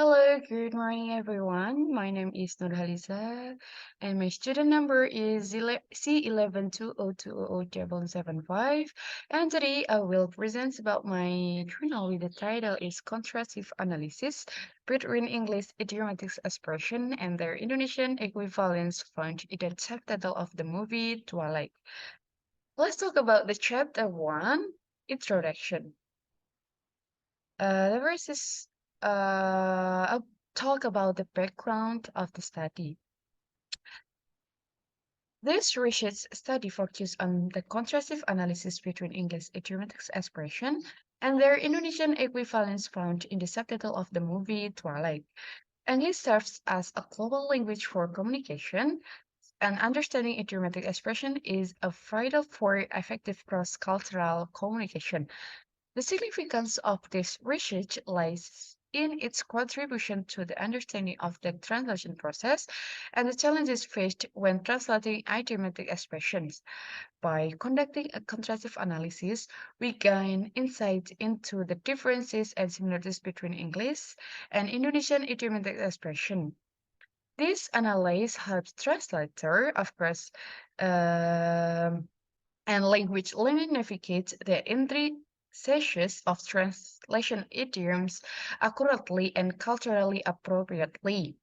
Hello, good morning, everyone. My name is Nurhaliza, and my student number is C1120200775. And today I will present about my journal with the title is Contrastive Analysis between English idiomatic expression and their Indonesian equivalents found in the subtitle of the movie Twilight. Let's talk about the chapter one, Introduction. The first is I'll talk about the background of the study. This research study focused on the contrastive analysis between English idiomatic expression and their Indonesian equivalents found in the subtitle of the movie Twilight. English serves as a global language for communication, and understanding idiomatic expression is a vital for effective cross-cultural communication. The significance of this research lies in its contribution to the understanding of the translation process and the challenges faced when translating idiomatic expressions. By conducting a contrastive analysis, we gain insight into the differences and similarities between English and Indonesian idiomatic expression. This analysis helps translator, of course, um, and language learning navigate the intricacies of translation idioms accurately and culturally appropriately.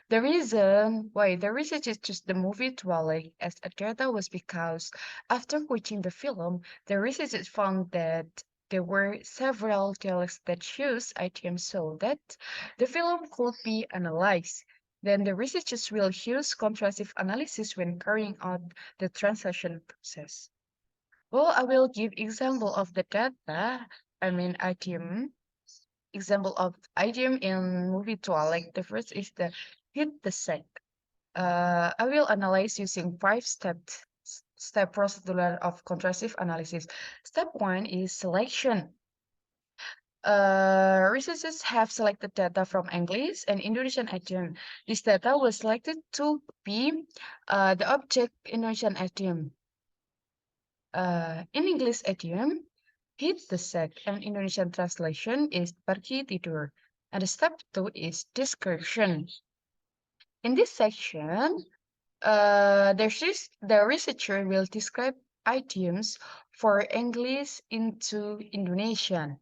The reason why the researchers chose the movie Twilight as a data was because after watching the film, the researchers found that there were several dialects that use idioms so that the film could be analyzed. Then the researchers will use contrastive analysis when carrying out the translation process. Well, I will give example of the data. I mean, idiom. Example of idiom in movie tour. Like the first is the hit the sack. I will analyze using step procedure of contrastive analysis. Step one is selection. Researchers have selected data from English and Indonesian idiom. This data was selected to be the object Indonesian idiom. In English idiom, hit the sack, and Indonesian translation is pergi tidur. And step two is description. In this section, the researcher will describe idioms for English into Indonesian.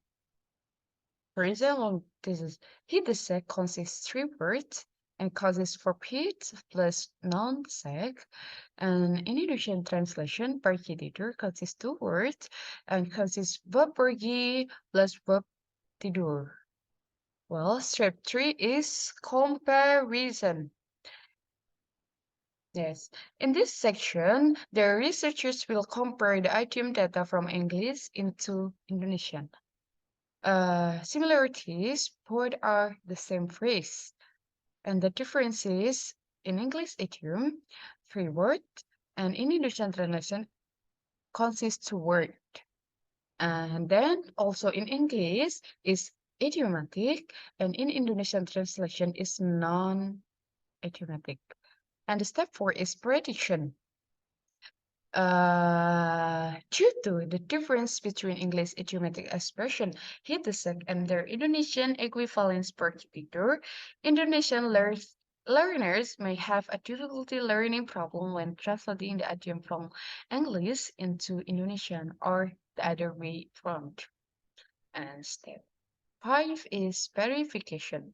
For example, this is hit the sack consists three words and causes for pit plus noun sack. And in Indonesian translation, pergi tidur consists two words and consists verb pergi plus verb tidur. Well, step three is comparison. Yes. In this section, the researchers will compare the idiom data from English into Indonesian. Similarities, both are the same phrase, and the differences in English idiom, three word, and in Indonesian translation consists two word. And then also in English is idiomatic, and in Indonesian translation is non-idiomatic. And the step four is prediction. Due to the difference between English idiomatic expression Hitasek and their Indonesian equivalents per capita, Indonesian learners may have a difficulty learning problem when translating the idiom from English into Indonesian or the other way around. And step five is verification.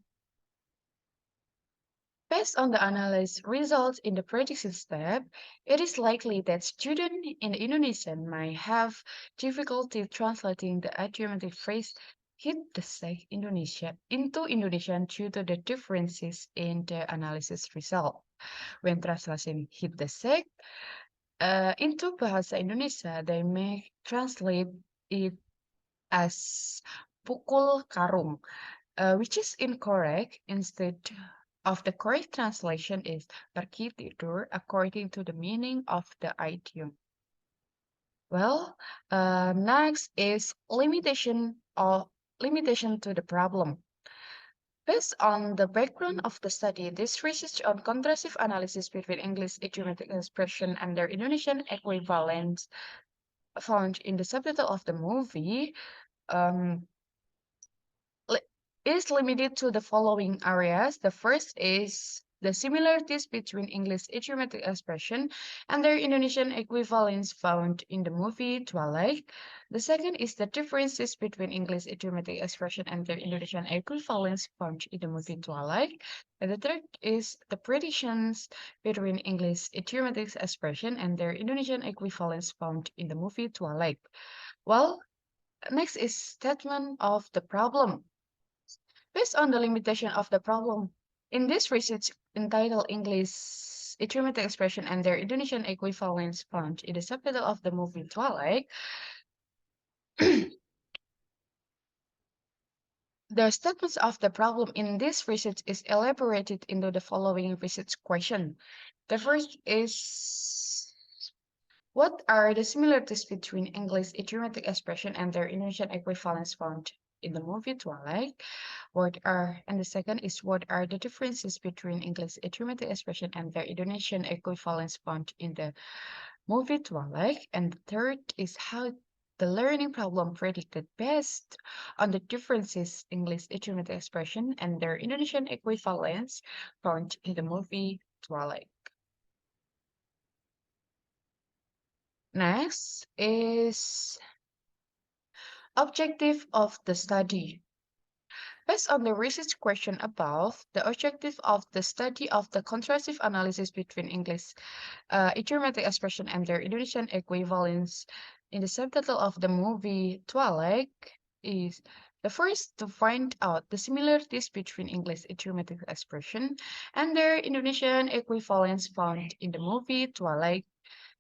Based on the analysis results in the prediction step, it is likely that students in Indonesian might have difficulty translating the idiomatic phrase hit the sack Indonesia into Indonesian due to the differences in the analysis result. When translating hit the sack into Bahasa Indonesia, they may translate it as pukul karung, which is incorrect. Instead of the correct translation is pergi tidur according to the meaning of the idiom. Well, next is limitation to the problem. Based on the background of the study, this research on contrastive analysis between English idiomatic expression and their Indonesian equivalents found in the subtitle of the movie um, is limited to the following areas. The first is the similarities between English idiomatic expression and their Indonesian equivalents found in the movie Twilight. The second is the differences between English idiomatic expression and their Indonesian equivalents found in the movie Twilight. And the third is the predictions between English idiomatic expression and their Indonesian equivalents found in the movie Twilight. Well, next is statement of the problem. Based on the limitation of the problem, in this research entitled English Idiomatic Expression and their Indonesian equivalents found in the subtitle of the movie Twilight, the statements of the problem in this research is elaborated into the following research question. The first is what are the similarities between English idiomatic expression and their Indonesian equivalents found in the movie Twilight? And the second is what are the differences between English idiomatic expression and their Indonesian equivalents found in the movie Twilight? And the third is how the learning problem predicted based on the differences English idiomatic expression and their Indonesian equivalents found in the movie Twilight. Next is objective of the study. Based on the research question above, the objective of the study of the contrastive analysis between English idiomatic expression and their Indonesian equivalents in the subtitle of the movie Twilight is the first to find out the similarities between English idiomatic expression and their Indonesian equivalents found in the movie Twilight,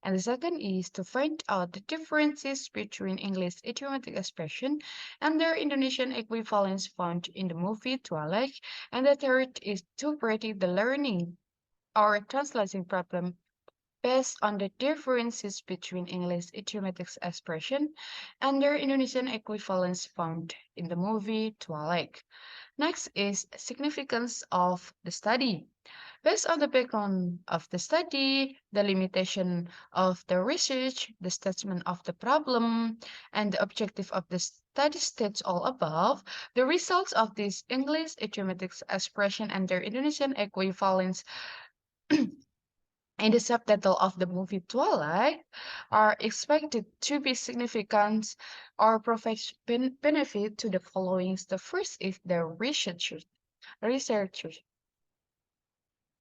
and the second is to find out the differences between English idiomatic expression and their Indonesian equivalents found in the movie Twilight. And the third is to predict the learning or translation problem based on the differences between English idiomatic expression and their Indonesian equivalents found in the movie Twilight. Next is significance of the study. Based on the background of the study, the limitation of the research, the statement of the problem, and the objective of the study states all above, the results of this English idiomatic expression and their Indonesian equivalents in the subtitle of the movie Twilight are expected to be significant or provide benefit to the following. The first is the researchers,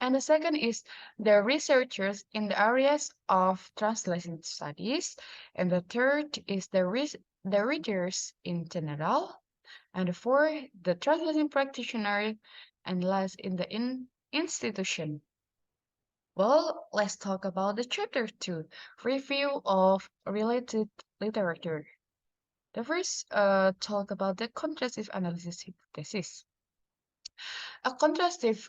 and the second is the researchers in the areas of translation studies. And the third is the readers in general. And the fourth, the translation practitioner. And last, in the institution. Well, let's talk about the chapter 2, review of related literature. The first talk about the contrastive analysis hypothesis. A contrastive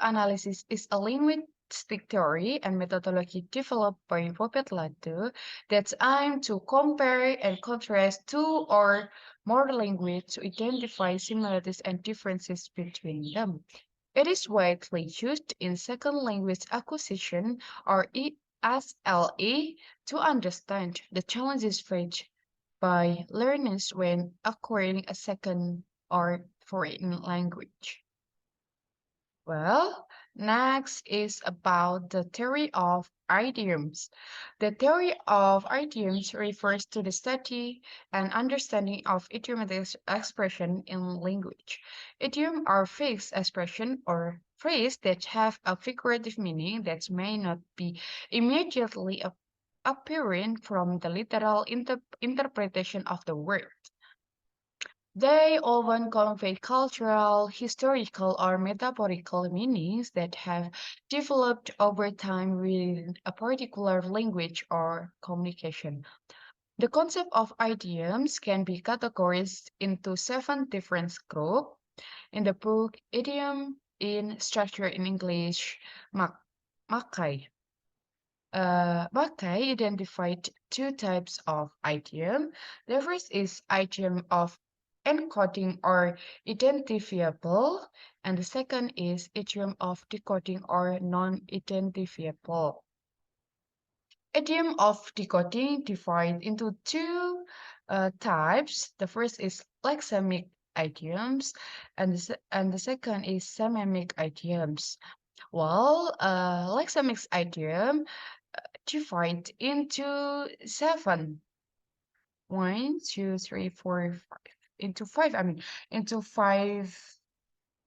analysis is a linguistic theory and methodology developed by Robert Latour that's aimed to compare and contrast two or more languages to identify similarities and differences between them. It is widely used in second language acquisition or ESLE to understand the challenges faced by learners when acquiring a second or foreign language. Well, next is about the theory of idioms. The theory of idioms refers to the study and understanding of idiomatic expression in language. Idiom are fixed expression or phrase that have a figurative meaning that may not be immediately apparent from the literal interpretation of the word. They often convey cultural, historical, or metaphorical meanings that have developed over time within a particular language or communication. The concept of idioms can be categorized into seven different groups. In the book Idiom in Structure in English, Mackay Mackay identified two types of idiom. The first is idiom of encoding or identifiable, and the second is idiom of decoding or non-identifiable. Idiom of decoding divided into two types. The first is lexemic idioms, and the second is semamic idioms. Well, like semamic idiom, divide into seven. One, two, three, four, five. Into five. I mean, into five.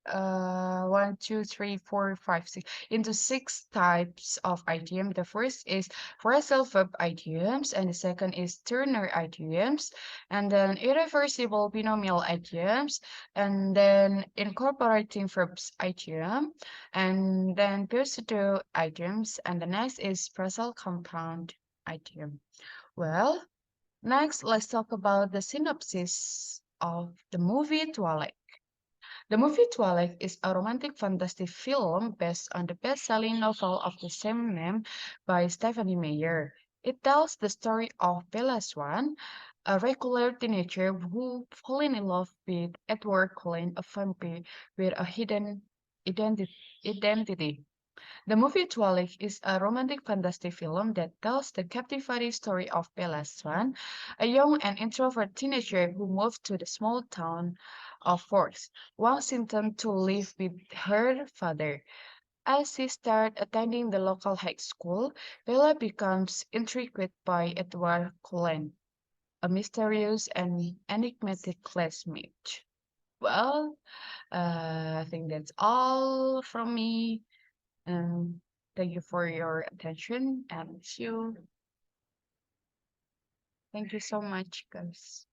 One, two, three, four, five, six. Into six types of idiom. The first is phrasal verb idioms, and the second is ternary idioms, and then irreversible binomial idioms, and then incorporating verbs idiom, and then pseudo idioms, and the next is phrasal compound idiom. Well, next, let's talk about the synopsis of the movie Twilight. The movie Twilight is a romantic fantasy film based on the best-selling novel of the same name by Stephanie Meyer. It tells the story of Bella Swan, a regular teenager who falls in love with Edward Cullen, a vampire with a hidden identi- identity. The movie Twilight is a romantic fantasy film that tells the captivating story of Bella Swan, a young and introvert teenager who moved to the small town of Forks, Washington to live with her father. As she starts attending the local high school, Bella becomes intrigued by Edward Cullen, a mysterious and enigmatic classmate. Well, I think that's all from me. Um, Thank you for your attention and see you. Thank you so much, guys.